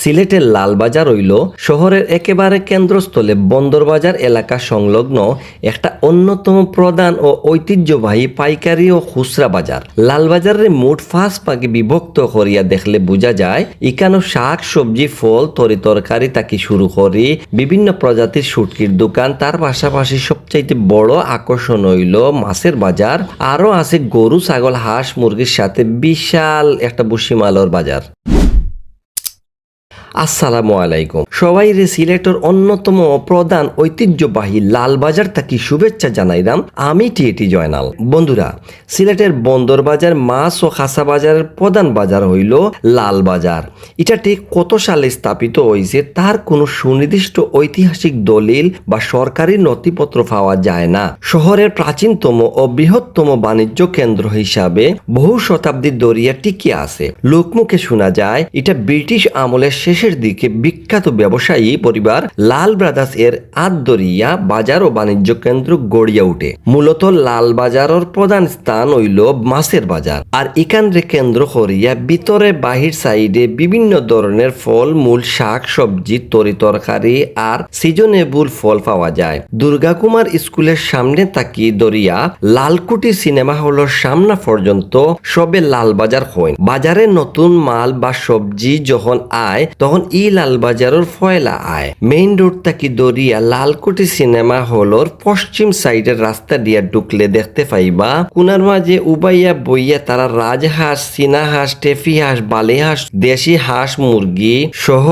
সিলেটের লালবাজার হইল শহরের একেবারে কেন্দ্রস্থলে বন্দরবাজার এলাকা সংলগ্ন একটা অন্যতম প্রধান ও ঐতিহ্যবাহী পাইকারি ও খুচরা বাজার। লালবাজারের মোট 5 ভাগে বিভক্ত করিয়া দেখলে বোঝা যায় ইকানো শাক সবজি ফল তরি তরকারি তাকে শুরু করি বিভিন্ন প্রজাতির শুটকির দোকান, তার পাশাপাশি সবচাইতে বড় আকর্ষণ হইল মাছের বাজার। আরো আছে গরু ছাগল হাঁস মুরগির সাথে বিশাল একটা ভুসিমালর বাজার। আসসালামু আলাইকুম সবাই রে, সিলেটের অন্যতম প্রধান ঐতিহ্যবাহী লালবাজার থাকি শুভেচ্ছা জানাইলাম। আমি টিএটি জয়নাল। বন্ধুরা, সিলেটের বন্দরবাজার মাছ ও খাসা বাজারের প্রধান বাজার হইল লালবাজার। এটা ঠিক কত সালে স্থাপিত হয়েছে তার কোনো সুনির্দিষ্ট ঐতিহাসিক দলিল বা সরকারি নথিপত্র পাওয়া যায় না। শহরের প্রাচীনতম ও বৃহত্তম বাণিজ্য কেন্দ্র হিসাবে বহু শতাব্দী ধরিয়া টিকে আছে। লোকমুখে শোনা যায় এটা ব্রিটিশ আমলের শেষের দিকে বিখ্যাত ব্যবসায়ী পরিবার লাল ব্রাদার্স এর আদরিয়া বাজার ও বাণিজ্য কেন্দ্র গড়িয়া উঠে। মূলত লাল বাজারের প্রধান স্থান হইল মাছের বাজার, আর এখানে কেন্দ্র করিয়া ভিতরে বাহির সাইডে বিভিন্ন ধরনের ফল মূল শাক সবজি তরি তরকারি আর সিজনেবল ফল পাওয়া যায়। দুর্গাকুমার স্কুলের সামনে তাকি দরিয়া লালকুটি সিনেমা হলের সামনা পর্যন্ত সবে লাল বাজার হয়। বাজারে নতুন মাল বা সবজি যখন আয় তখন ই লালবাজারের ফয়লা আয়। মেইন রোড থাকি দরিয়া লালকুটি সিনেমা হলর পশ্চিম সাইডের রাস্তা দিয়া ঢুকলে দেখতে পাইবা কুনার মাঝে উবাইয়া বইয়া তারা রাজহাঁস, চীনা হাঁস, টেফি হাঁস, বালি হাঁস, দেশি হাঁস মুরগি সহ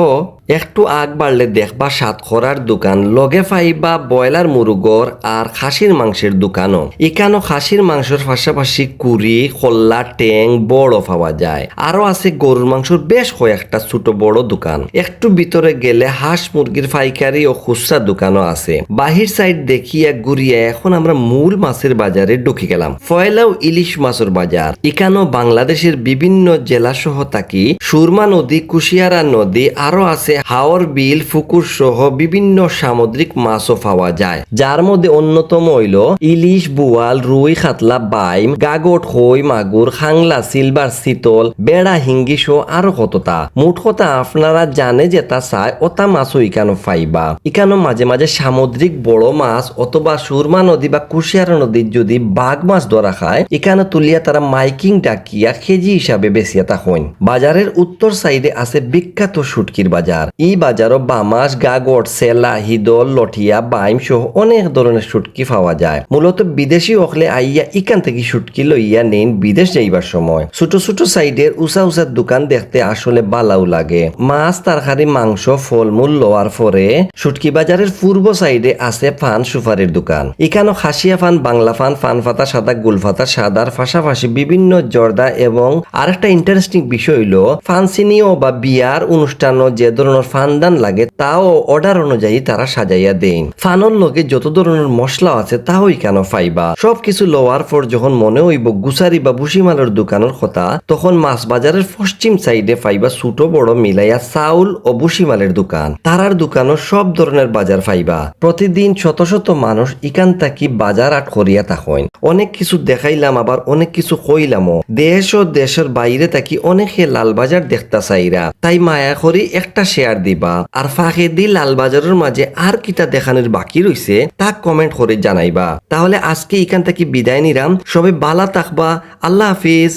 একটু আগ বাড়লে দেখবা সাতখরার দোকান, লগে পাইবা ব্রয়লার মুরগর আর খাসির মাংসের দোকানও। এখানেও খাসির মাংসের পাশাপাশি কুড়ি খোল্লা ট্যাং বড় পাওয়া যায়। আরো আছে গরুর মাংসের বেশ কয়েকটা ছোট বড় দোকান। একটু ভিতরে গেলে হাঁস মুরগির পাইকারি ও খুচরা দোকানও আছে। বাহির সাইড দেখিয়া ঘুরিয়া এখন আমরা মূল মাছের বাজারে ঢুকে গেলাম। ফয়লাও ইলিশ মাছের বাজার। এখানেও বাংলাদেশের বিভিন্ন জেলা সহ থাকি সুরমা নদী, কুশিয়ারা নদী, আরো আছে হাওর বিল, পুকুর সহ বিভিন্ন সামুদ্রিক মাছও পাওয়া যায়, যার মধ্যে অন্যতম হইল ইলিশ, বুয়াল, রুই, খাতলা, বাইম, গাগট, খই, মাগুর, খাংলা, সিলভার, শীতল, বেড়া, হিঙ্গি সহ আরো কতটা। মোট কথা আপনারা জানে যেটা চায় ওটা মাছও ইকানো পাইবা। ইকানো মাঝে মাঝে সামুদ্রিক বড় মাছ অথবা সুরমা নদী বা কুশিয়ারা নদীর যদি বাঘ মাছ ধরা খায় এখানে তুলিয়া তারা মাইকিং ডাকিয়া কেজি হিসাবে বেচিয়া তা হইন। বাজারের উত্তর সাইডে আছে বিখ্যাত শুটকির বাজার। এই বাজারও বামাস, গাগট, সেলা, হিদল, লঠিয়া, বাইম সহ অনেক ধরনের শুটকি পাওয়া যায়। মূলত বিদেশি হকলে আইয়া ইকান থেকে শুটকি লইয়া নেন বিদেশ যাইবার সময়। ছোট ছোট সাইডের উঁচা উঁচা দোকান দেখতে আসলে বালাও লাগে। মাছ, তরকারি, মাংস, ফলমূল লওয়ার পরে শুটকি বাজারের পূর্ব সাইডে আছে পান সুপারির দোকান। এখানেও খাসিয়া পান, বাংলা পান, পান পাতা সাদা, গুলপাতা সাদার পাশাপাশি বিভিন্ন জর্দা এবং আরেকটা ইন্টারেস্টিং বিষয় হইল ফানসিনিও বা বিয়ার অনুষ্ঠানও যে ধরনের ফানদান লাগে তাও অর্ডার অনুযায়ী তারা সাজাইয়া দেন। ফানোর লগে যত ধরনের মশলা আছে তাও এখানে পাইবা। সবকিছু লওয়ার পর যখন মনে হইব গুসারি বা ভুসিমালের দোকানের কথা তখন মাছ বাজারের পশ্চিম সাইডে পাইবা ছোট বড় মিলাইয়া চাউল ও ভুসিমালের দোকান। তারার দোকানও সব ধরনের বাজার পাইবা। প্রতিদিন শত শত মানুষ ইকান থাকি বাজার আট করিয়া থাকেন। অনেক কিছু দেখাইলাম আবার অনেক কিছু কইলামও। দেশ ও দেশের বাইরে থাকি অনেকে লালবাজার দেখতা চাইরা, তাই মায়া করি একটা শেয়ার দিবা। আর ফাঁকে দি লালবাজারের মাঝে আর কিটা দেখানোর বাকি রইছে তা কমেন্ট করে জানাইবা। তাহলে আজকে এখান থেকে বিদায় নিলাম। সবাই বালা থাকবা। আল্লাহ হাফিজ।